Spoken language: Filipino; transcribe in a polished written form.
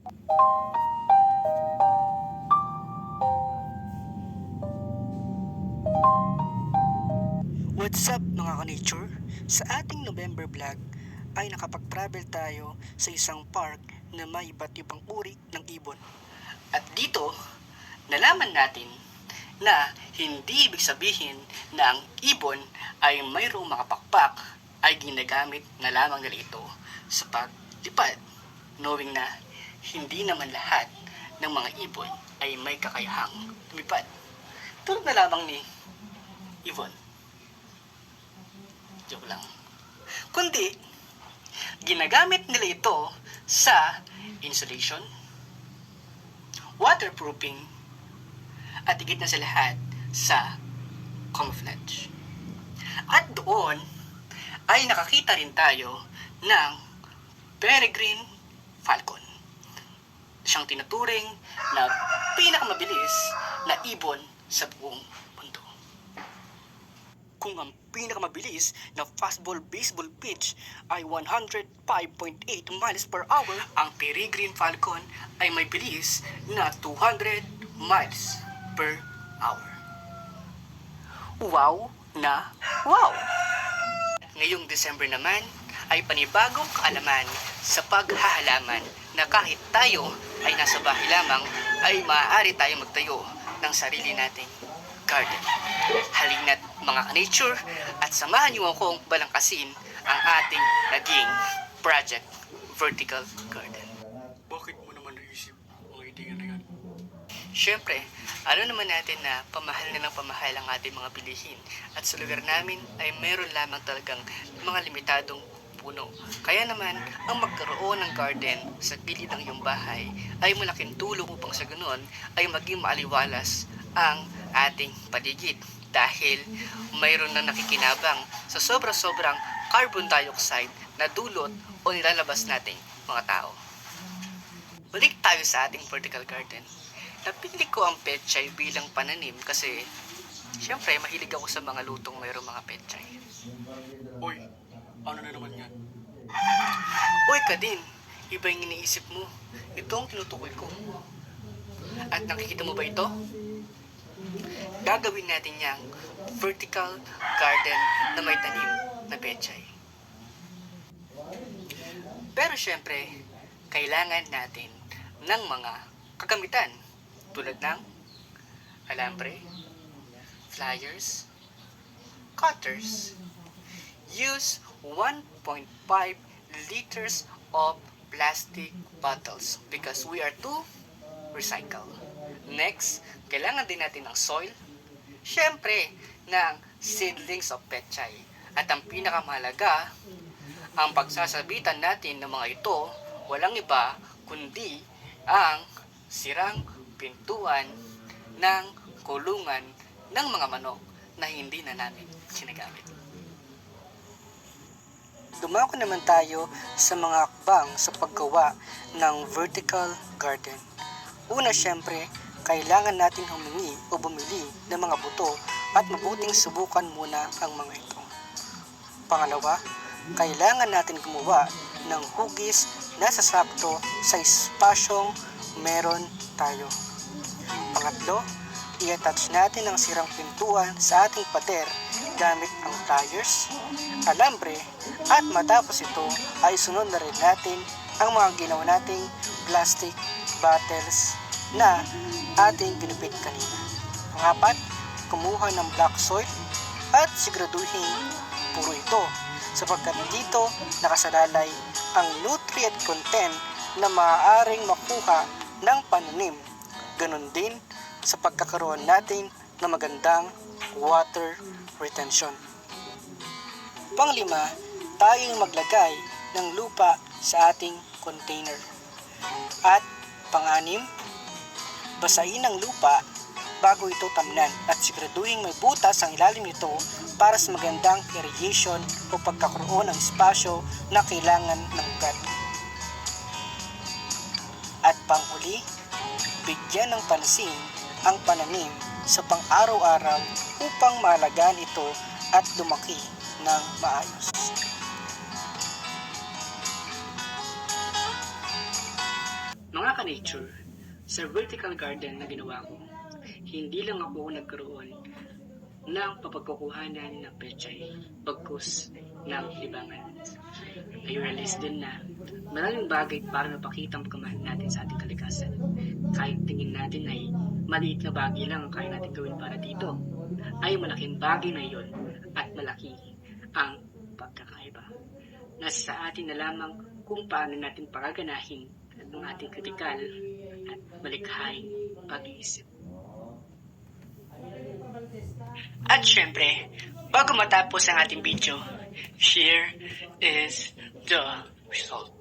What's up mga ka-nature? Sa ating November vlog ay nakapag-travel tayo sa isang park na may iba't ibang uri ng ibon. At dito, nalaman natin na hindi ibig sabihin na ang ibon ay mayroong mga pakpak ay ginagamit na lamang nila ito sa paglipad, knowing na hindi naman lahat ng mga ibon ay may kakayahang lumipad. Tulad na lamang ni Ibon. Joke lang. Kundi, ginagamit nila ito sa insulation, waterproofing, at higit na sa lahat sa camouflage. At doon ay nakakita rin tayo ng peregrine falcon. Siyang tinuturing na pinakamabilis na ibon sa buong mundo. Kung ang pinakamabilis na fastball baseball pitch ay 105.8 miles per hour, ang peregrine falcon ay may bilis na 200 miles per hour. Wow na wow! Ngayong December naman ay panibagong kaalaman sa paghahalaman na kahit tayo ay nasa bahay lamang ay maaari tayong magtayo ng sarili nating garden. Halina't mga ka-nature at samahan niyo akong balangkasin ang ating naging project vertical garden. Bakit mo naman naisip ang idea na yan? Siyempre, ano naman natin na pamahal na ng pamahal ang ating mga bilihin at sa lugar namin ay meron lamang talagang mga limitadong puno. Kaya naman, ang magkaroon ng garden sa gilid ng iyong bahay ay malaking tulong upang sa ganon ay maging maaliwalas ang ating paligid dahil mayroon na nakikinabang sa sobra-sobrang carbon dioxide na dulot o nilalabas nating mga tao. Balik tayo sa ating vertical garden. Napili ko ang pechay bilang pananim kasi siyempre mahilig ako sa mga lutong mayroong mga pechay. Uy, ano na naman yan? Uy ka din, iba yung iniisip mo. Ito ang tinutukoy ko. At nakikita mo ba ito? Gagawin natin yang vertical garden na may tanim na pechay. Pero syempre, kailangan natin ng mga kagamitan tulad ng alambre, flyers, cutters. Use 1.5 liters of plastic bottles because we are to recycle. Next, kailangan din natin ng soil, syempre, ng seedlings of pechay. At ang pinakamahalaga, ang pagsasabitan natin ng mga ito, walang iba kundi ang sirang pintuan ng kulungan ng mga manok na hindi na namin sinagamit. Dumako naman tayo sa mga akbang sa paggawa ng vertical garden. Una, syempre, kailangan natin humingi o bumili ng mga buto at mabuting subukan muna ang mga ito. Pangalawa, kailangan natin gumawa ng hugis na sasakto sa espasyong meron tayo. Pangatlo, i-attach natin ang sirang pintuan sa ating pader gamit ang pliers, alambre, at matapos ito ay sunod na rin natin ang mga ginawa nating plastic bottles na ating ginupit kanina. Pangapat, kumuha ng black soil at siguraduhin puro ito sapagkat dito nakasalalay ang nutrient content na maaaring makuha ng pananim. Ganon din sa pagkakaroon natin ng magandang water retention. Panglima, tayong maglagay ng lupa sa ating container. At pang-anim, basahin ang lupa bago ito tamnan at siguraduhin may butas ang ilalim nito para sa magandang irrigation o pagkakaroon ng espasyo na kailangan ng ugat. At panghuli, bigyan ng pansin ang pananim sa pang-araw-araw upang maalagaan ito at lumaki ng maayos. Mga ka-nature, sa vertical garden na ginawa ko, hindi lang ako nagkaroon ng papagkukuhanan ng pechay, bagkus ng libangan. I-realize din na maraming bagay para mapakita ang pagkamahal natin sa ating kalikasan. Kahit tingin natin ay maliit na bagay lang ang kaya natin gawin para dito, ay malaking bagay na iyon at malaki ang pagkakaiba. Nasa sa atin na lamang kung paano natin pagaganahin ang ating kritikal at malikhaing pag-iisip. At syempre, bago matapos ang ating video, here is the result.